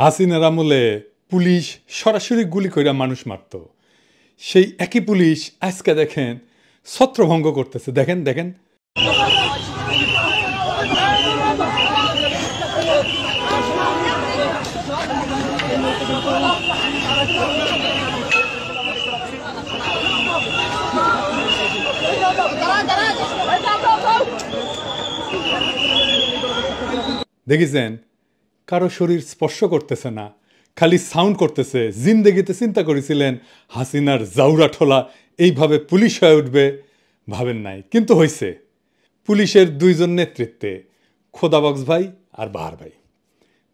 হাসিনার আমলে পুলিশ সরাসরি গুলি কইরা মানুষ মারত, সেই একই পুলিশ আজকে দেখেন ছত্রভঙ্গ করতেছে। দেখেন দেখেন দেখেছেন কারো শরীর স্পর্শ করতেছে না, খালি সাউন্ড করতেছে। জিন্দেগিতে চিন্তা করেছিলেন হাসিনার জাউরা ঠোলা এইভাবে পুলিশ হয়ে উঠবে? ভাবেন নাই, কিন্তু হয়েছে। পুলিশের দুইজন নেতৃত্বে, খোদাবক্স ভাই আর বাহার ভাই,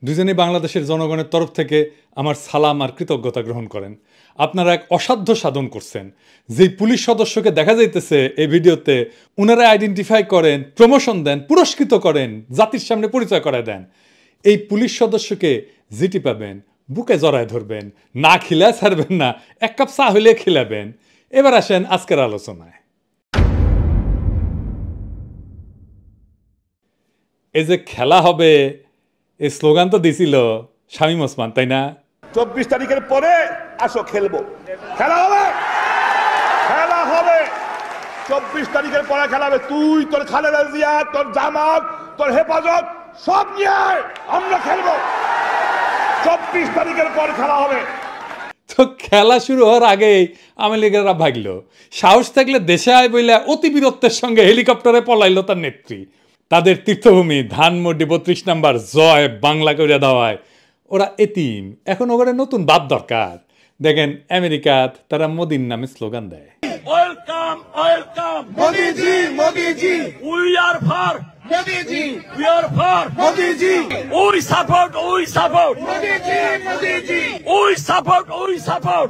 দুজনেই বাংলাদেশের জনগণের তরফ থেকে আমার সালাম আর কৃতজ্ঞতা গ্রহণ করেন। আপনারা এক অসাধ্য সাধন করছেন। যেই পুলিশ সদস্যকে দেখা যাইতেছে এই ভিডিওতে, ওনারা আইডেন্টিফাই করেন, প্রমোশন দেন, পুরস্কৃত করেন, জাতির সামনে পরিচয় করায় দেন। এই পুলিশ সদস্যকে জিটি পাবেন, বুকে জড়ায় ধরবেন, না খিলা ছাড়বেন না, এক কাপ চা হইলে খিলাবেন। এবার আসেন আজকের আলোচনায়। এই যে খেলা হবে, এই স্লোগান তো দিছিল শামীম ওসমান, তাই না? 24 তারিখের পরে আসো খেলবো, খেলা হবে, খেলা হবে। 24 তারিখের পরে খেলা হবে। তুই, তোর খালেদা জিয়া, তোর জামাত, তোর হেফাজত সব নিয়ে আমরা খেলবো। 24 তারিখের পর খেলা হবে। তো খেলা শুরু হওয়ার আগেই আওয়ামী লীগেরা ভাগলো। সাহস থাকলে দেশে আয় বইলা অতি বীরত্বের সঙ্গে হেলিকপ্টারে পলাইলো তার নেত্রী। তাদের তীর্থভূমি ধানমন্ডি 32 নম্বর জয় বাংলা করে দেওয়ায় ওরা এতিম। এখন ওখানে নতুন বাপ দরকার। দেখেন আমেরিকাত তারা মোদির নামে স্লোগান দেয়, welcome welcome Modiji, Modiji, we are for Modiji, we are for Modiji, we support Modiji, Modiji, we support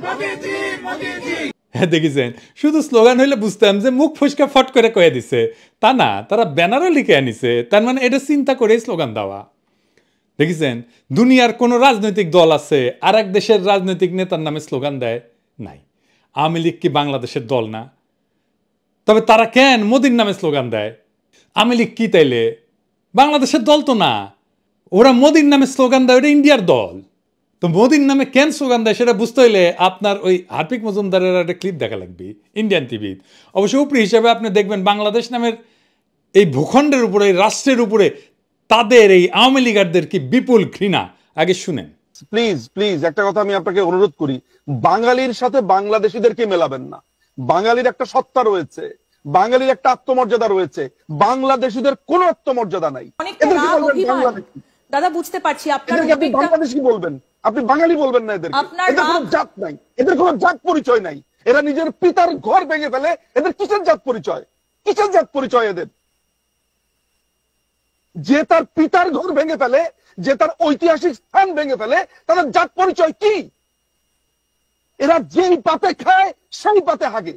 মোদিজি, মোদিজি। হ্যাঁ দেখেছেন, শুধু স্লোগান হইলে বুঝতাম যে মুখ ফুসকা ফট করে কয়ে দিছে, তা না, তারা ব্যানারও লিখে আনিছে। তার মানে এটা চিন্তা করে স্লোগান দেওয়া। দেখেছেন, দুনিয়ার কোন রাজনৈতিক দল আছে আর এক দেশের রাজনৈতিক নেতার নামে স্লোগান দেয়? নাই। আওয়ামী লীগ কি বাংলাদেশের দল না? তবে তারা কেন মোদির নামে স্লোগান দেয়? আওয়ামী লীগ কি তাইলে বাংলাদেশের দল তো না, ওরা মোদির নামে স্লোগান দেয়, ওটা ইন্ডিয়ার দল। তো মোদির নামে কেন স্লোগান দেয় সেটা বুঝতে হইলে আপনার ওই হার্পিক মজুমদারের একটা ক্লিপ দেখা লাগবে ইন্ডিয়ান টিভি। অবশ্য উপরি হিসাবে আপনি দেখবেন বাংলাদেশ নামের এই ভূখণ্ডের উপরে, এই রাষ্ট্রের উপরে তাদের এই আওয়ামী লীগারদের কি বিপুল ঘৃণা। আগে শুনেন। প্লিজ প্লিজ একটা কথা আমি আপনাকে অনুরোধ করি, বাঙালির সাথে বাংলাদেশিদেরকে মেলাবেন না। বাঙালির একটা সত্তা রয়েছে, বাঙালির একটা আত্মমর্যাদা রয়েছে, বাংলাদেশিদের কোনো আত্মমর্যাদা নাই। দাদা বুঝতে পারছি আপনার বাংলাদেশি বলবেন, আপনি বাঙালি বলবেন না। এদের কোনো জাত নাই, এদের কোনো জাত পরিচয় নাই। এরা নিজের পিতার ঘর ভেঙে ফেলে, এদের কিসের জাত পরিচয়? কিসের জাত পরিচয় এদের? যে তার পিতার ঘর ভেঙে ফেলে, যে তার ঐতিহাসিক স্থান ভেঙে ফেলে, তাদের জাত পরিচয় কি? এরা যেই পাতে খায় সেই পাতে হাগে।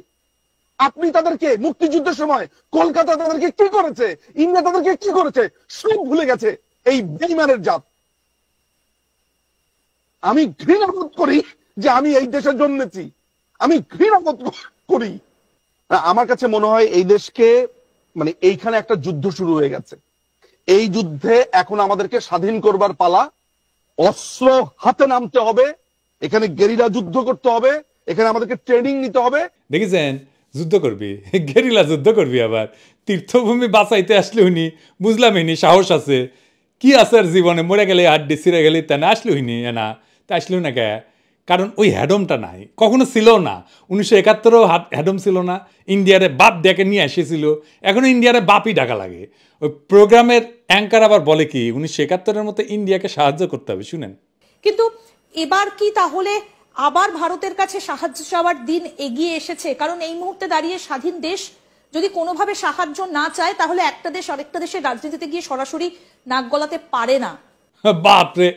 আপনি তাদেরকে মুক্তিযুদ্ধের সময় কলকাতা তাদেরকে কি করেছে, ইন্ডিয়া তাদেরকে কি করেছে সব ভুলে গেছে এই বেঈমানের জাত। আমি ঘৃণা বোধ করি যে আমি এই দেশে জন্মেছি, আমি ঘৃণা বোধ করি। আমার কাছে মনে হয় এই দেশকে, মানে এইখানে একটা যুদ্ধ শুরু হয়ে গেছে। এই যুদ্ধে এখন আমাদেরকে স্বাধীন করবার পালা। অস্ত্র হাতে নামতে হবে, এখানে গেরিলা যুদ্ধ করতে হবে, এখানে আমাদেরকে ট্রেনিং নিতে হবে। দেখেছেন, যুদ্ধ করবি, গেরিলা যুদ্ধ করবি। আবার তীর্থভূমি বাঁচাইতে আসলে উনি বুঝলাম ইনি সাহস আছে কি আছে আর জীবনে, মরে গেলে হাড্ডি ছিঁড়ে গেলে তা না আসলে হইনি না, তা আসলেও না কে? কারণ ওই হ্যাডমটা নাই, কখনো ছিল না। 1971-ও হ্যাডম ছিল না। ইন্ডিয়ারে বাপ ডেকে নিয়ে এসেছিল, এখনো ইন্ডিয়ারে বাপই ডাকা লাগে। ওই প্রোগ্রামের অ্যাঙ্কার আবার বলে কি 1971-এর মতো ইন্ডিয়াকে সাহায্য করতে হবে। শুনেন। কিন্তু এবার কি তাহলে আবার ভারতের কাছে সাহায্য চাওয়ার দিন এগিয়ে এসেছে? কারণ এই মুহূর্তে দাঁড়িয়ে স্বাধীন দেশ যদি কোনোভাবে সাহায্য না চায়, তাহলে একটা দেশ আরেকটা দেশের রাজনীতিতে গিয়ে সরাসরি নাক গলাতে পারে না। বাপরে,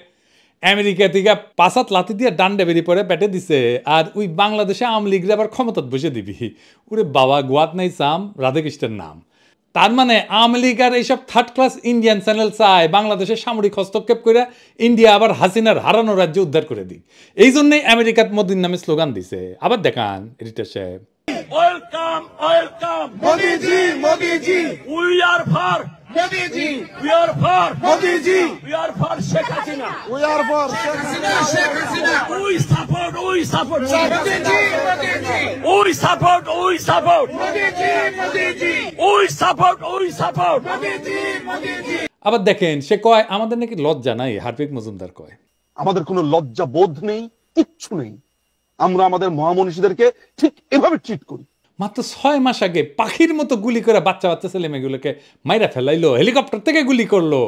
আমেরিকা থেকে 5 লাথি দিয়ে ডান্ডে বেরিয়ে পড়ে পেটে দিছে, আর ওই বাংলাদেশে আওয়ামী লীগরা আবার ক্ষমতাত বসে দিবি। ওরে বাবা, গোয়াত নাই চাম, রাধাকৃষ্ণের নাম। তার মানে আওয়ামী লীগ আর এইসব থার্ড ক্লাস ইন্ডিয়ান চ্যানেল চায় বাংলাদেশের সামরিক হস্তক্ষেপ করে ইন্ডিয়া আবার হাসিনার হারানো রাজ্য উদ্ধার করে দিক। এই জন্যই আমেরিকাত মোদির নামে স্লোগান দিছে। আবার দেখান এডিটর সাহেব। Welcome welcome Modiji, Modiji, we are for Modi ji. We are for Modi ji. We are for Sheikh Hasina. We are for Sheikh Hasina. We support Modi ji. Modi ji. We support Modi ji. Modi ji. We support Modi ji. আবার দেখেন সে কয় আমাদের নাকি লজ্জা নাই, Harpic Majumdar কয় আমাদের কোনো লজ্জা বোধ নেই, কিচ্ছু নেই। আমরা আমাদের মহামনীষীদেরকে ঠিক এভাবে ট্রিট করি। মাত্র 6 মাস আগে পাখির মতো গুলি করে বাচ্চা বাচ্চা ছেলে মেয়েগুলোকে মাইরা ফেলাইলো, হেলিকপ্টার থেকে গুলি করলো,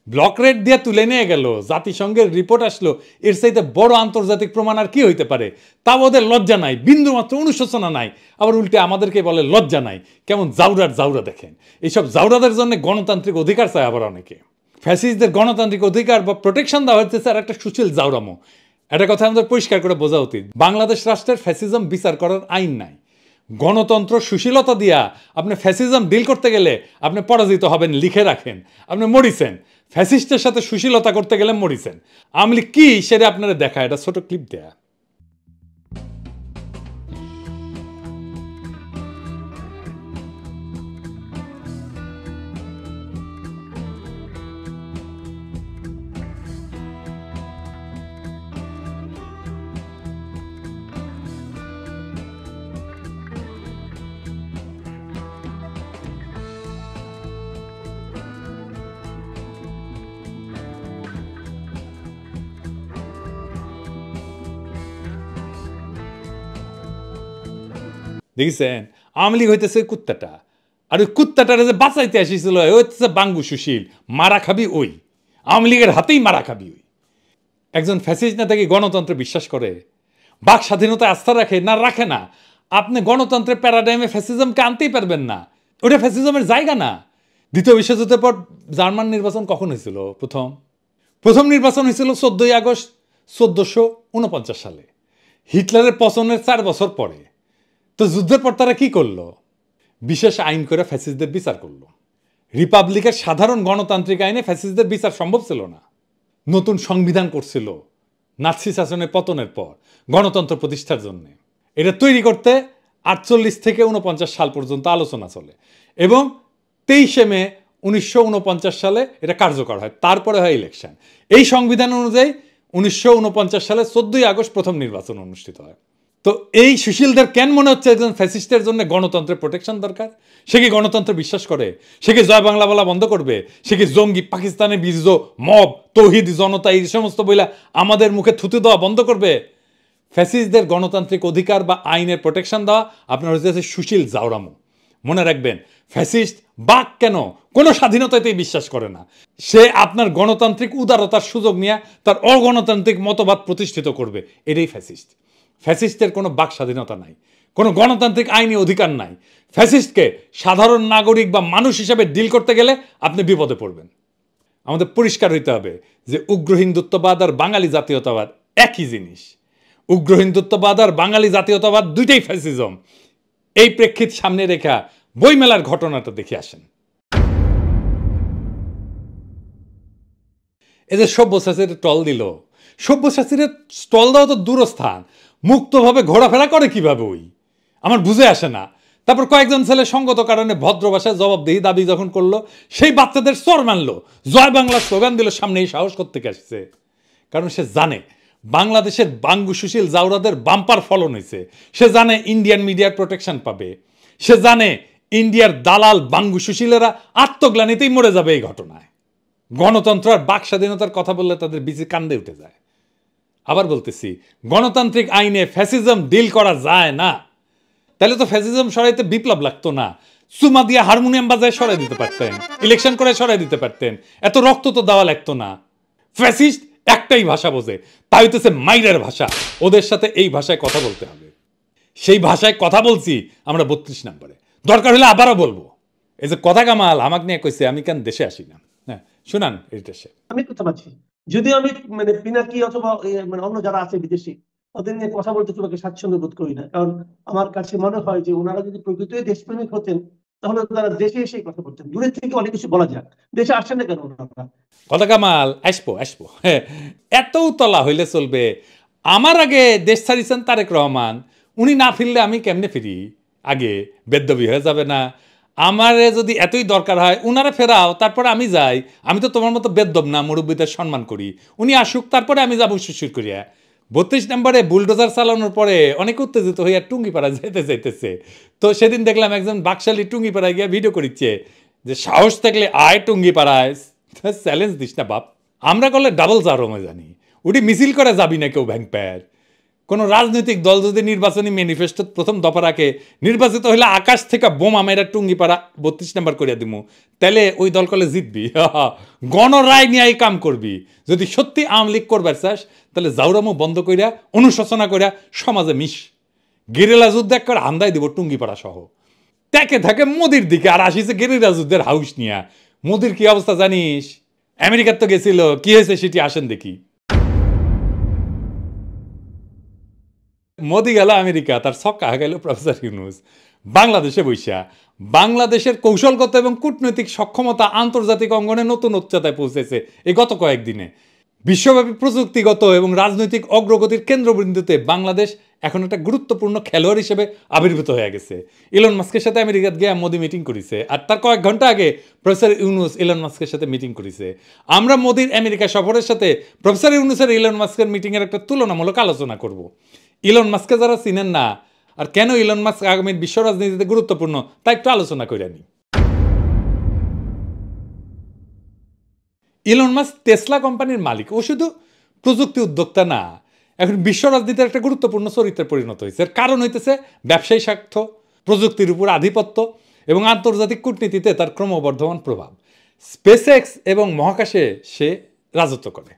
ব্লক রেড দিয়ে তুলে নিয়ে গেল, জাতিসংঘের রিপোর্ট আসলো। এর চাইতে বড় আন্তর্জাতিক প্রমাণ আর কি হইতে পারে? তাও ওদের লজ্জা নাই, বিন্দু মাত্র অনুশোচনা নাই। আবার উল্টে আমাদেরকে বলে লজ্জা নাই। কেমন জাউরার জাউরা দেখেন। এইসব জাউরাদের জন্য গণতান্ত্রিক অধিকার চায় আবার অনেকে। ফ্যাসিস্টদের গণতান্ত্রিক অধিকার বা প্রোটেকশন দেওয়া হচ্ছে আর একটা সুশীল জাউরামো। একটা কথা আমাদের পরিষ্কার করে বোঝা উচিত, বাংলাদেশ রাষ্ট্রের ফ্যাসিজম বিচার করার আইন নাই। গণতন্ত্র সুশীলতা দিয়া আপনি ফ্যাসিজম ডিল করতে গেলে আপনি পরাজিত হবেন, লিখে রাখেন। আপনি মরিছেন ফ্যাসিস্টের সাথে সুশীলতা করতে গেলে মরিছেন। আমলি কি সেটা আপনারা দেখা, এটা ছোট ক্লিপ দেয়া। দেখেছেন আওয়ামী লীগ হইতেছে কুত্তাটা, আর ওই কুত্তাটারে যে বাঁচাইতে আসিছিল হইতেছে বাঙ্গু সুশীল। মারা খাবি ওই, আওয়ামী লীগের হাতেই মারা খাবি ওই। একজন ফ্যাসিস্ট নেতা কি গণতন্ত্রে বিশ্বাস করে? বাক স্বাধীনতায় আস্থা রাখে না? রাখে না। আপনি গণতন্ত্রের প্যারাডাইমে ফ্যাসিজমকে আনতেই পারবেন না, ওটা ফ্যাসিজমের জায়গা না। দ্বিতীয় বিশ্বযুদ্ধের পর জার্মান নির্বাচন কখন হয়েছিল? প্রথম নির্বাচন হয়েছিল 14 আগস্ট 1449 সালে, হিটলারের পতনের 4 বছর পরে। তো যুদ্ধের পর তারা কি করলো? বিশেষ আইন করে ফ্যাসিস্টদের বিচার করলো। রিপাবলিকের সাধারণ গণতান্ত্রিক আইনে ফ্যাসিস্টদের বিচার সম্ভব ছিল না। নতুন সংবিধান করছিল নাৎসি শাসনের পতনের পর গণতন্ত্র প্রতিষ্ঠার জন্য। এটা তৈরি করতে 48 থেকে 49 সাল পর্যন্ত আলোচনা চলে এবং 23 মে 1949 সালে এটা কার্যকর হয়। তারপরে হয় ইলেকশন। এই সংবিধান অনুযায়ী 1949 সালে 14 আগস্ট প্রথম নির্বাচন অনুষ্ঠিত হয়। তো এই সুশীলদের কেন মনে হচ্ছে একজন ফ্যাসিস্টের জন্য গণতন্ত্রের প্রোটেকশন দরকার? সে কি গণতন্ত্র বিশ্বাস করে? সে কি জয় বাংলা বলা বন্ধ করবে? সে কি জঙ্গি, পাকিস্তানের বীজ, মব, তৌহিদ, জনতা এই সমস্ত বইলা আমাদের মুখে থুতু দেওয়া বন্ধ করবে? ফ্যাসিস্টদের গণতান্ত্রিক অধিকার বা আইনের প্রোটেকশন দেওয়া আপনার হচ্ছে সুশীল জাউরামো। মনে রাখবেন, ফ্যাসিস্ট বাক কেন কোনো স্বাধীনতাতেই বিশ্বাস করে না। সে আপনার গণতান্ত্রিক উদারতার সুযোগ নিয়ে তার অগণতান্ত্রিক মতবাদ প্রতিষ্ঠিত করবে। এটাই ফ্যাসিস্ট। ফ্যাসিস্টের কোনো বাক স্বাধীনতা নাই, কোনো গণতান্ত্রিক আইনি অধিকার নাই। ফ্যাসিস্টকে সাধারণ নাগরিক বা মানুষ হিসাবে ডিল করতে গেলে আপনি বিপদে পড়বেন। আমাদের পরিষ্কার হইতে হবে যে উগ্র হিন্দুত্ববাদ আর বাঙালি জাতীয়তাবাদ একই জিনিস। উগ্র হিন্দুত্ববাদ আর বাঙালি জাতীয়তাবাদ দুইটাই ফ্যাসিজম। এই প্রেক্ষিত সামনে রেখা বইমেলার ঘটনাটা দেখে আসেন। এই যে সব্যসাচীর টল দিল, সব্যসাচীর স্টল দেওয়া তো দূরস্থান, মুক্তভাবে ঘোরাফেরা করে কিভাবে ওই আমার বুঝে আসে না। তারপর কয়েকজন ছেলে সঙ্গত কারণে ভদ্র ভাষায় জবাবদিহি দাবি যখন করলো, সেই বাচ্চাদের চর মানলো, জয় বাংলা স্লোগান দিল, সামনে এই সাহস করতে আসছে। কারণ সে জানে বাংলাদেশের বাঙ্গু সুশীল জাউরাদের বাম্পার ফলন হয়েছে। সে জানে ইন্ডিয়ান মিডিয়ার প্রোটেকশন পাবে। সে জানে ইন্ডিয়ার দালাল বাঙ্গু সুশীলেরা আত্মগ্লানিতেই মরে যাবে এই ঘটনায়। গণতন্ত্র আর বাক স্বাধীনতার কথা বললে তাদের বিচি কান্দে উঠে যায়। আবার বলতেছি, গণতান্ত্রিক আইনে ফ্যাসিজম ডিল করা যায় না। তাহলে তো ফ্যাসিজম সরাইতে বিপ্লব লাগতো না। চুমা দিয়ে হারমোনিয়াম বাজায় সরাই দিতে পারতেন, ইলেকশন করে সরাই দিতে পারতেন, এত রক্ত তো দেওয়া লাগতো না। ফ্যাসিস্ট একটাই ভাষা বোঝে, তাই হইতেছে মাইরের ভাষা। ওদের সাথে এই ভাষায় কথা বলতে হবে। সেই ভাষায় কথা বলছি আমরা 32 নম্বরে, দরকার হলে আবারও বলবো। এই যে কথা কামাল আমাকে নিয়ে কইছে, আমি কেন দেশে আসি না। হ্যাঁ শুনান, আমি কথা পাচ্ছি, যদিও আমি মানে পিনাকি অথবা মানে অন্য যারা আছে বিদেশি ওদের নিয়ে কথা বলতে তোমাকে স্বাচ্ছন্দ্য বোধ করি না। কারণ আমার কাছে মনে হয় যে ওনারা যদি প্রকৃতই দেশপ্রেমিক হতেন তাহলে তারা দেশে এসে কথা বলতেন। দূরের থেকে অনেক কিছু বলা যাক, দেশে আসেন না কেন ওনারা? কথা কামাল আসবো এত তলা হইলে চলবে? আমার আগে দেশ ছাড়িয়েছেন তারেক রহমান, উনি না ফিরলে আমি কেমনে ফিরি? আগে বেদবি হয়ে যাবে না? আমারে যদি এতই দরকার হয় উনারা ফেরাও, তারপরে আমি যাই। আমি তো তোমার মতো বেদ্যম না, মুরব্বীদের সম্মান করি। উনি আসুক, তারপরে আমি যাবো শিশির করিয়া। 32 নম্বরে বুলডোজার চালানোর পরে অনেক উত্তেজিত হইয়া টুঙ্গিপাড়া যাইতেছে। তো সেদিন দেখলাম একজন বাকশালী টুঙ্গিপাড়ায় গিয়ে ভিডিও করিচ্ছে যে সাহস থাকলে আয় টুঙ্গিপাড়ায়, চ্যালেঞ্জ দিস না বাপ। আমরা করলে ডাবল জারমে জানি, উঠি মিছিল করে যাবি না কেউ ভ্যাং প্যার। কোনো রাজনৈতিক দল যদি নির্বাচনী ম্যানিফেস্টো প্রথম দফা রাখে নির্বাচিত হইলে আকাশ থেকে বোমা মেরা টুঙ্গিপাড়া 32 নম্বর করিয়া দিমু, তাহলে ওই দল কলে জিতবি। গণরায় নিয়ে এই কাম করবি। যদি সত্যি আওয়ামী লীগ করবার চাস তাহলে জাউরামো বন্ধ করিয়া অনুশোচনা করিয়া সমাজে মিশ। গেরিলা যুদ্ধ এক করে হান্দাই দিব টুঙ্গিপাড়া সহ। তাকে থাকে মোদির দিকে আর আসিছে গেরিলা যুদ্ধের হাউস নিয়া। মোদির কি অবস্থা জানিস? আমেরিকার তো গেছিল, কি হয়েছে সেটি আসেন দেখি। মোদি গেল আমেরিকা, তার ছক্কা গেল প্রফেসর ইউনূস বাংলাদেশে বৈশা। বাংলাদেশের কৌশলগত এবং কূটনৈতিক সক্ষমতা আন্তর্জাতিক অঙ্গনে নতুন উচ্চতায় পৌঁছেছে এই গত কয়েকদিনে। বিশ্বব্যাপী প্রযুক্তিগত এবং রাজনৈতিক অগ্রগতির কেন্দ্রবিন্দুতে বাংলাদেশ এখন একটা গুরুত্বপূর্ণ খেলোয়াড় হিসেবে আবির্ভূত হয়ে গেছে। ইলন মাস্কের সাথে আমেরিকাত গিয়ে মোদি মিটিং করেছে, আর তার কয়েক ঘন্টা আগে প্রফেসর ইউনূস ইলন মাস্কের সাথে মিটিং করেছে। আমরা মোদির আমেরিকা সফরের সাথে প্রফেসর ইউনূসের ইলন মাস্কের মিটিংয়ের একটা তুলনামূলক আলোচনা করব। ইলন মাস্ককে যারা চিনেন না আর কেন ইলন মাস্ক আগামী বিশ্ব রাজনীতিতে গুরুত্বপূর্ণ তা একটু আলোচনা করে নি। ইলন মাস্ক টেসলা কোম্পানির মালিক। ও শুধু প্রযুক্তি উদ্যোক্তা না, এখন বিশ্ব রাজনীতির একটা গুরুত্বপূর্ণ চরিত্রে পরিণত হয়েছে। এর কারণ হইতেছে ব্যবসায়ী স্বার্থ, প্রযুক্তির উপর আধিপত্য এবং আন্তর্জাতিক কূটনীতিতে তার ক্রমবর্ধমান প্রভাব। স্পেস এক্স এবং মহাকাশে সে রাজত্ব করে।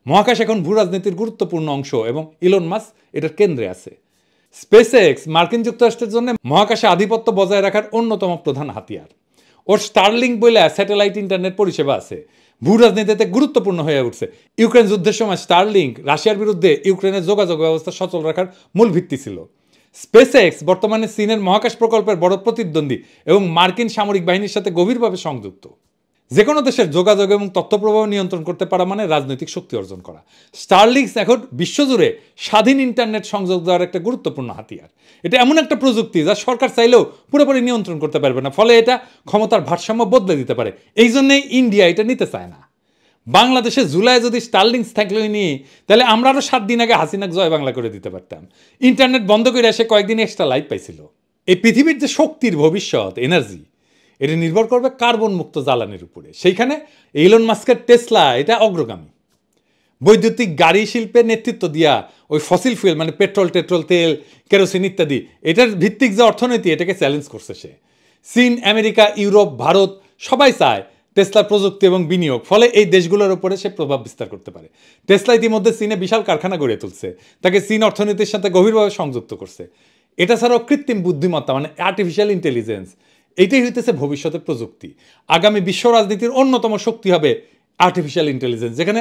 মহাকাশ এখন ভূ রাজনীতির গুরুত্বপূর্ণ অংশ এবং ইলন মাস্ক এটার কেন্দ্রে আছে। স্পেস এক্স মার্কিন যুক্তরাষ্ট্রের জন্য মহাকাশে আধিপত্য বজায় রাখার অন্যতম প্রধান হাতিয়ার। ওর স্টারলিংক বলে স্যাটেলাইট ইন্টারনেট পরিষেবা আছে, ভূ রাজনীতিতে গুরুত্বপূর্ণ হয়ে উঠছে। ইউক্রেন যুদ্ধের সময় স্টারলিংক রাশিয়ার বিরুদ্ধে ইউক্রেনের যোগাযোগ ব্যবস্থা সচল রাখার মূল ভিত্তি ছিল। স্পেস এক্স বর্তমানে চীনের মহাকাশ প্রকল্পের বড় প্রতিদ্বন্দ্বী এবং মার্কিন সামরিক বাহিনীর সাথে গভীরভাবে সংযুক্ত। যে কোনো দেশের যোগাযোগ এবং তথ্য প্রবাহ নিয়ন্ত্রণ করতে পারা মানে রাজনৈতিক শক্তি অর্জন করা। স্টারলিংক এখন বিশ্বজুড়ে স্বাধীন ইন্টারনেট সংযোগ দেওয়ার একটা গুরুত্বপূর্ণ হাতিয়ার। এটা এমন একটা প্রযুক্তি যা সরকার চাইলেও পুরোপুরি নিয়ন্ত্রণ করতে পারবে না, ফলে এটা ক্ষমতার ভারসাম্য বদলে দিতে পারে। এই জন্যই ইন্ডিয়া এটা নিতে চায় না। বাংলাদেশে জুলাই যদি স্টারলিংক থাকলে নিয়ে, তাহলে আমরা আরও 7 দিন আগে হাসিনাক জয় বাংলা করে দিতে পারতাম। ইন্টারনেট বন্ধ করে এসে কয়েকদিন এক্সট্রা লাইফ পাইছিল। এই পৃথিবীর যে শক্তির ভবিষ্যৎ এনার্জি, এটা নির্ভর করবে কার্বন মুক্ত জ্বালানির উপরে। সেইখানে ইলন মাস্কের টেসলা এটা অগ্রগামী। বৈদ্যুতিক গাড়ি শিল্পের নেতৃত্ব দিয়া ওই ফসিল ফুয়েল মানে পেট্রোল, তেল, কেরোসিন ইত্যাদি এটার ভিত্তিক যে অর্থনীতি এটাকে চ্যালেঞ্জ করছে সে। চীন, আমেরিকা, ইউরোপ, ভারত সবাই চায় টেসলার প্রযুক্তি এবং বিনিয়োগ, ফলে এই দেশগুলোর উপরে সে প্রভাব বিস্তার করতে পারে। টেসলা ইতিমধ্যে চীনে বিশাল কারখানা গড়ে তুলছে, তাকে চীন অর্থনীতির সাথে গভীরভাবে সংযুক্ত করছে। এটা ছাড়াও কৃত্রিম বুদ্ধিমত্তা মানে আর্টিফিশিয়াল ইন্টেলিজেন্স, এইটাই হইতেছে ভবিষ্যতের প্রযুক্তি। আগামী বিশ্ব রাজনীতির অন্যতম শক্তি হবে আর্টিফিশিয়াল ইন্টেলিজেন্স, যেখানে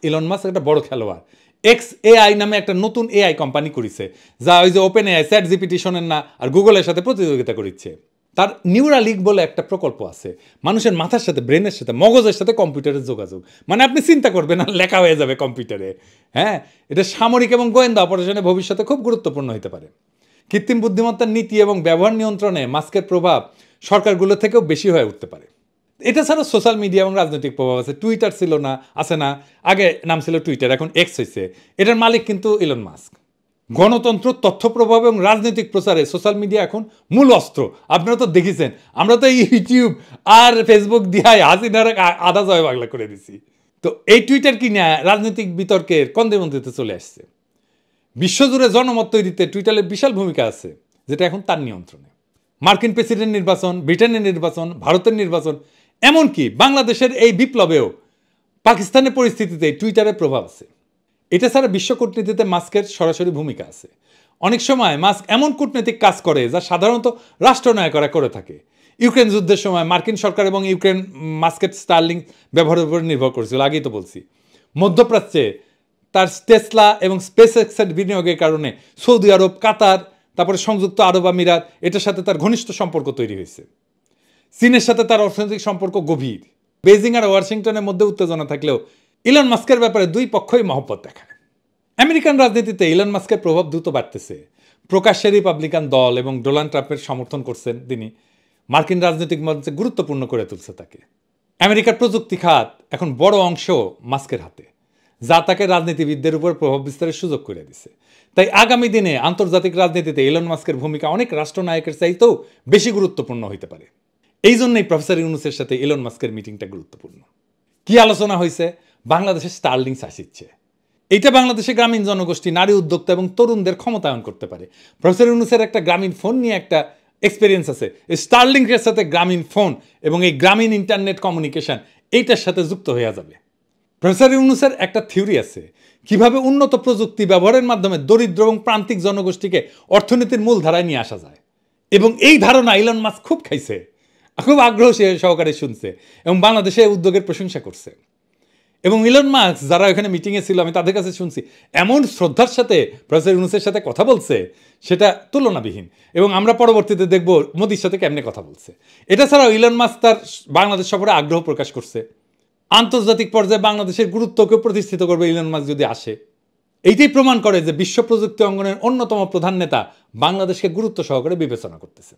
ইলন মাস্ক একটা বড় খেলোয়াড়। XAI নামে একটা নতুন AI কোম্পানি করেছে, যা ওই যে ওপেন AI, চ্যাট জিপিটি শোনেন না, আর গুগলের সাথে প্রতিযোগিতা করছে। তার নিউরালিঙ্ক বলে একটা প্রকল্প আছে, মানুষের মাথার সাথে, ব্রেনের সাথে, মগজের সাথে কম্পিউটারের যোগাযোগ। মানে আপনি চিন্তা করবেন না, লেখা হয়ে যাবে কম্পিউটারে। হ্যাঁ, এটা সামরিক এবং গোয়েন্দা অপারেশনে ভবিষ্যতে খুব গুরুত্বপূর্ণ হতে পারে। কৃত্রিম বুদ্ধিমত্তার নীতি এবং ব্যবহার নিয়ন্ত্রণে মাস্কের প্রভাব সরকারগুলো থেকেও বেশি হয়ে উঠতে পারে। এটা ছাড়া সোশ্যাল মিডিয়া এবং রাজনৈতিক প্রভাব আছে। টুইটার ছিল না, আছে না, আগে নাম ছিল টুইটার, এখন এক্স হয়েছে। এটার মালিক কিন্তু ইলন মাস্ক। গণতন্ত্র, তথ্য প্রভাব এবং রাজনৈতিক প্রচারে সোশ্যাল মিডিয়া এখন মূল অস্ত্র। আপনারা তো দেখেছেন, আমরা তো ইউটিউব আর ফেসবুক দিয়ে হাসিনার আধা জয় বাংলা করে দিছি। তো এই টুইটার কি না রাজনৈতিক বিতর্কের কন্দেমন্ত্রীতে চলে আসছে। বিশ্বজুড়ে জনমত তৈরিতে টুইটারের বিশাল ভূমিকা আছে, যেটা এখন তার নিয়ন্ত্রণে। মার্কিন প্রেসিডেন্ট নির্বাচন, ব্রিটেনের নির্বাচন, ভারতের নির্বাচন, এমনকি বাংলাদেশের এই বিপ্লবেও পাকিস্তানের পরিস্থিতিতে টুইটারের প্রভাব আছে। এটা ছাড়া বিশ্ব কূটনীতিতে মাস্কের সরাসরি ভূমিকা আছে। অনেক সময় মাস্ক এমন কূটনৈতিক কাজ করে যা সাধারণত রাষ্ট্রনায়করা করে থাকে। ইউক্রেন যুদ্ধের সময় মার্কিন সরকার এবং ইউক্রেন মাস্কের স্টারলিংক ব্যবহারের উপর নির্ভর করেছিল, আগেই তো বলছি। মধ্যপ্রাচ্যে তার টেসলা এবং স্পেস এক্সের বিনিয়োগের কারণে সৌদি আরব, কাতার, তারপরে সংযুক্ত আরব আমিরাত, এটার সাথে তার ঘনিষ্ঠ সম্পর্ক তৈরি হয়েছে। চীনের সাথে তার অর্থনৈতিক সম্পর্ক গভীর। বেজিং আর ওয়াশিংটনের মধ্যে উত্তেজনা থাকলেও ইলন মাস্কের ব্যাপারে দুই পক্ষই মহব্বত দেখায়। আমেরিকান রাজনীতিতে ইলন মাস্কের প্রভাব দ্রুত বাড়তেছে। প্রকাশ্যে রিপাবলিকান দল এবং ডোনাল্ড ট্রাম্পের সমর্থন করছেন তিনি। মার্কিন রাজনৈতিক মঞ্চে গুরুত্বপূর্ণ করে তুলছে তাকে। আমেরিকার প্রযুক্তি খাত এখন বড় অংশ মাস্কের হাতে, যা তাকে রাজনীতিবিদদের উপর প্রভাব বিস্তারের সুযোগ করে দিছে। তাই আগামী দিনে আন্তর্জাতিক রাজনীতিতে ইলন মাস্কের ভূমিকা অনেক রাষ্ট্রনায়কের চাইতেও বেশি গুরুত্বপূর্ণ হইতে পারে। এই জন্যই প্রফেসর ইউনূসের সাথে ইলন মাস্কের মিটিংটা গুরুত্বপূর্ণ। কি আলোচনা হয়েছে? বাংলাদেশের স্টারলিংস আসছে। এইটা বাংলাদেশে গ্রামীণ জনগোষ্ঠী, নারী উদ্যোক্তা এবং তরুণদের ক্ষমতায়ন করতে পারে। প্রফেসর ইউনূসের একটা গ্রামীণ ফোন নিয়ে একটা এক্সপিরিয়েন্স আছে। স্টারলিংকের সাথে গ্রামীণ ফোন এবং এই গ্রামীণ ইন্টারনেট কমিউনিকেশন এইটার সাথে যুক্ত হয়ে যাবে। প্রফেসর ইউনূসের একটা থিওরি আছে কিভাবে উন্নত প্রযুক্তি ব্যবহারের মাধ্যমে দরিদ্র এবং প্রান্তিক জনগোষ্ঠীকে অর্থনীতির মূল ধারায় নিয়ে আসা যায়। এবং এই ধারণা ইলন মাস্ক খুব খাইছে, খুব আগ্রহ সহকারে শুনছে এবং বাংলাদেশে উদ্যোগের প্রশংসা করছে। এবং ইলন মাস্ক যারা এখানে মিটিংয়ে ছিল, আমি তাদের কাছে শুনছি এমন শ্রদ্ধার সাথে প্রফেসর ইউনূসের সাথে কথা বলছে, সেটা তুলনাবিহীন। এবং আমরা পরবর্তীতে দেখব মোদির সাথে কেমনে কথা বলছে। এটা ছাড়াও ইলন মাস্ক তার বাংলাদেশ সফরে আগ্রহ প্রকাশ করছে। আন্তর্জাতিক পর্যায়ে বাংলাদেশের গুরুত্বকে প্রতিষ্ঠিত করবে ইলন মাস্ক যদি আসে। এইটাই প্রমাণ করে যে বিশ্ব প্রযুক্তি অঙ্গনের অন্যতম প্রধান নেতা বাংলাদেশকে গুরুত্ব সহকারে বিবেচনা করতেছে।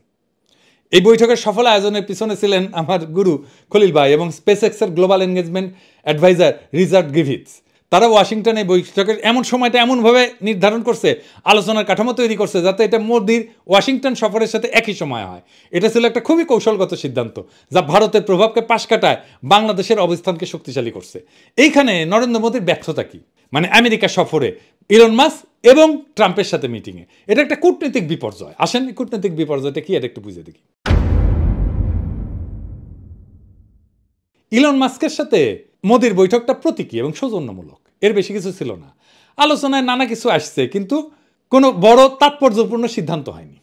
এই বৈঠকের সফল আয়োজনের পিছনে ছিলেন আমার গুরু খলিল ভাই এবং স্পেসএক্সের global engagement adviser Richard Griffiths. তারা ওয়াশিংটনে বৈঠকের এমন সময়টা এমনভাবে নির্ধারণ করছে, আলোচনার কাঠামো তৈরি করছে, যাতে এটা মোদির ওয়াশিংটন সফরের সাথে একই সময় হয়। এটা ছিল একটা খুবই কৌশলগত সিদ্ধান্ত, যা ভারতের প্রভাবকে পাশ কাটায় বাংলাদেশের অবস্থানকে শক্তিশালী করছে। এইখানে নরেন্দ্র মোদির ব্যর্থতা কি? মানে আমেরিকা সফরে ইলন মাস্ক এবং ট্রাম্পের সাথে মিটিংয়ে এটা একটা কূটনৈতিক বিপর্যয়। আসেন কূটনৈতিক বিপর্যয়টা কি এটা একটু বুঝে দেখি। ইলন মাস্কের সাথে মোদির বৈঠকটা প্রতীকী এবং সৌজন্যমূলক, এর বেশি কিছু ছিল না। আলোচনায় নানা কিছু আসছে, কিন্তু কোনো বড় তাৎপর্যপূর্ণ সিদ্ধান্ত হয়নি।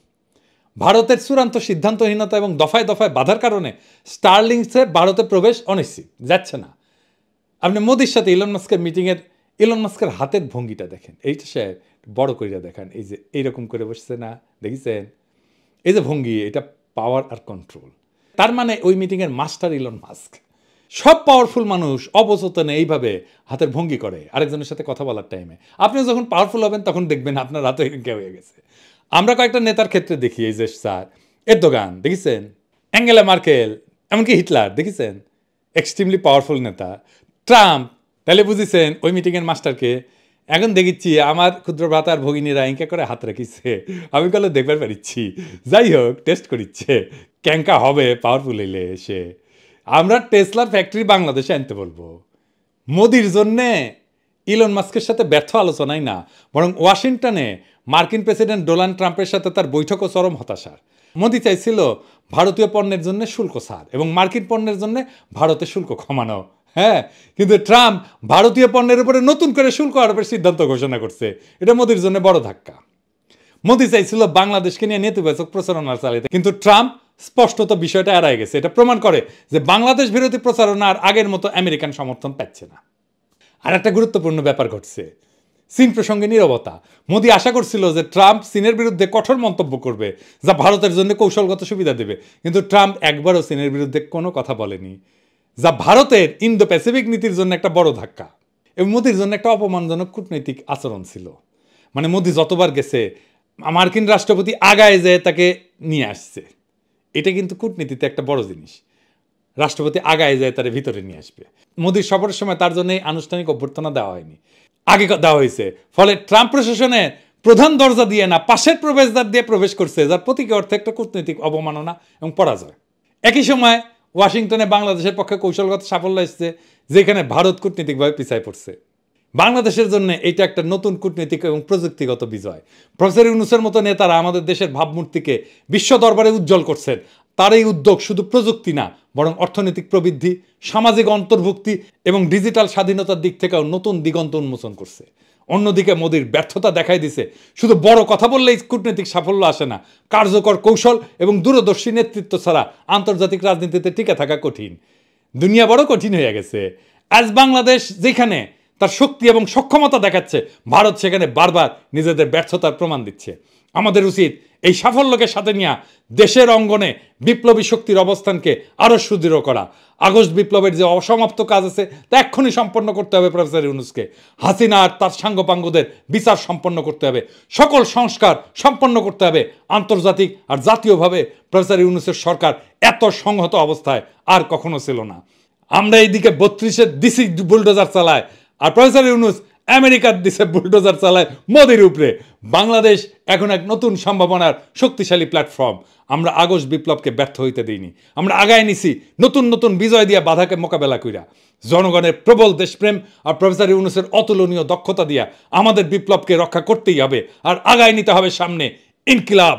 ভারতের চূড়ান্ত সিদ্ধান্তহীনতা এবং দফায় দফায় বাধার কারণে স্টারলিংসের ভারতে প্রবেশ অনিশ্চিত, যাচ্ছে না। আপনি মোদির সাথে ইলন মাস্কের মিটিংয়ের ইলন মাস্কের হাতের ভঙ্গিটা দেখেন, এইটা সে বড় কইরা দেখেন, এই যে এইরকম করে বসছে না, দেখেছেন? এই যে ভঙ্গি, এটা পাওয়ার আর কন্ট্রোল। তার মানে ওই মিটিংয়ের মাস্টার ইলন মাস্ক। সব পাওয়ারফুল মানুষ অবচেতনে এইভাবে হাতের ভঙ্গি করে আরেকজনের সাথে কথা বলার টাইমে। আপনি যখন পাওয়ারফুল হবেন তখন দেখবেন আপনার হাতে কে হয়ে গেছে। আমরা কয়েকটা নেতার ক্ষেত্রে দেখি, এই যে স্যার এরদোগান দেখেছেন, অ্যাঙ্গেলা মার্কেল, এমনকি হিটলার দেখেছেন, এক্সট্রিমলি পাওয়ারফুল নেতা। ট্রাম্প, তাহলে বুঝেছেন ওই মিটিংয়ের মাস্টারকে। এখন দেখিচ্ছি আমার ক্ষুদ্র ভ্রাতার ভগিনীরা ইঙ্কা করে হাত রাখিছে, আমি কলে দেখবার পারিচ্ছি। যাই হোক, টেস্ট করিচ্ছে ক্যাঙ্কা হবে পাওয়ারফুল হইলে এসে। আমরা টেসলার ফ্যাক্টরি বাংলাদেশে আনতে বলবো। মোদির জন্যে ইলন মাস্কের সাথে ব্যর্থ আলোচনাই না, বরং ওয়াশিংটনে মার্কিন প্রেসিডেন্ট ডোনাল্ড ট্রাম্পের সাথে তার বৈঠকও চরম হতাশার। মোদি চাইছিল ভারতীয় পণ্যের জন্য শুল্ক ছাড় এবং মার্কিন পণ্যের জন্য ভারতের শুল্ক কমানো। হ্যাঁ, কিন্তু ট্রাম্প ভারতীয় পণ্যের উপরে নতুন করে শুল্ক আরোপের সিদ্ধান্ত ঘোষণা করছে। এটা মোদির জন্য বড় ধাক্কা। মোদি চাইছিল বাংলাদেশকে নিয়ে নেতিবাচক প্রচারণা চালাতে, কিন্তু ট্রাম্প স্পষ্টত বিষয়টা এড়ায় গেছে। এটা প্রমাণ করে যে বাংলাদেশ বিরোধী প্রচারণা আর আগের মতো আমেরিকান সমর্থন পাচ্ছে না। আর একটা গুরুত্বপূর্ণ ব্যাপার ঘটছে, চীন প্রসঙ্গে নীরবতা। মোদি আশা করছিল যে ট্রাম্প চীনের বিরুদ্ধে কঠোর মন্তব্য করবে, যা ভারতের জন্য কৌশলগত সুবিধা দেবে, কিন্তু ট্রাম্প একবারও চীনের বিরুদ্ধে কোনো কথা বলেনি, যা ভারতের ইন্দো প্যাসিফিক নীতির জন্য একটা বড় ধাক্কা এবং মোদির জন্য একটা অপমানজনক কূটনৈতিক আচরণ ছিল। মানে মোদি যতবার গেছে মার্কিন রাষ্ট্রপতি আগায় যেয়ে তাকে নিয়ে আসছে। এটা কিন্তু কূটনীতিতে একটা বড় জিনিস। রাষ্ট্রপতি আগায় যায় তার ভিতরে নিয়ে আসবে। মোদির সফরের সময় তার জন্য আনুষ্ঠানিক অভ্যর্থনা দেওয়া হয়নি, আগে দেওয়া হয়েছে। ফলে ট্রাম্প প্রশাসনে প্রধান দরজা দিয়ে না, পাশের প্রবেশদ্বার দিয়ে প্রবেশ করছে, যার প্রতীকী অর্থে একটা কূটনৈতিক অবমাননা এবং পরাজয়। একই সময় ওয়াশিংটনে বাংলাদেশের পক্ষে কৌশলগত সাফল্য এসেছে, যেখানে ভারত কূটনীতিকভাবে পিছায় পড়ছে। বাংলাদেশের জন্য এটা একটা নতুন কূটনৈতিক এবং প্রযুক্তিগত বিজয়। প্রফেসর ইউনূসের মতো নেতারা আমাদের দেশের ভাবমূর্তিকে বিশ্ব দরবারে উজ্জ্বল করছেন। তার এই উদ্যোগ শুধু প্রযুক্তি না, বরং অর্থনৈতিক প্রবৃদ্ধি, সামাজিক অন্তর্ভুক্তি এবং ডিজিটাল স্বাধীনতার দিক থেকেও নতুন দিগন্ত উন্মোচন করছে। অন্যদিকে মোদির ব্যর্থতা দেখাই দিছে শুধু বড় কথা বললেই কূটনৈতিক সাফল্য আসে না, কার্যকর কৌশল এবং দূরদর্শী নেতৃত্ব ছাড়া আন্তর্জাতিক রাজনীতিতে টিকে থাকা কঠিন। দুনিয়া বড় কঠিন হয়ে গেছে। আজ বাংলাদেশ যেখানে তার শক্তি এবং সক্ষমতা দেখাচ্ছে, ভারত সেখানে বারবার নিজেদের ব্যর্থতার প্রমাণ দিচ্ছে। আমাদের উচিত এই সাফল্যকে সাথে নিয়ে দেশের অঙ্গনে বিপ্লবী শক্তির অবস্থানকে আরো সুদৃঢ় করা। আগস্ট বিপ্লবের যে অসমাপ্ত কাজ আছে তা এক্ষুনি সম্পন্ন করতে হবে প্রফেসর ইউনূসকে। হাসিনা আর তার সাঙ্গপাঙ্গদের বিচার সম্পন্ন করতে হবে, সকল সংস্কার সম্পন্ন করতে হবে। আন্তর্জাতিক আর জাতীয়ভাবে প্রফেসর ইউনূসের সরকার এত সংহত অবস্থায় আর কখনো ছিল না। আমরা এইদিকে 32-এর ডিসি বুলডোজার চালায়, আর প্রফেসর ইউনূস আমেরিকার দিছে বুলডোজার চালায় মোদির উপরে। বাংলাদেশ এখন এক নতুন সম্ভাবনার শক্তিশালী প্ল্যাটফর্ম। আমরা আগস্ট বিপ্লবকে ব্যর্থ হইতে দিইনি, আমরা আগায় নিছি নতুন নতুন বিজয় দিয়া বাধাকে মোকাবেলা কইরা। জনগণের প্রবল দেশপ্রেম আর প্রফেসর ইউনূসের অতুলনীয় দক্ষতা দিয়া আমাদের বিপ্লবকে রক্ষা করতেই হবে, আর আগায় নিতে হবে সামনে ইনকিলাব।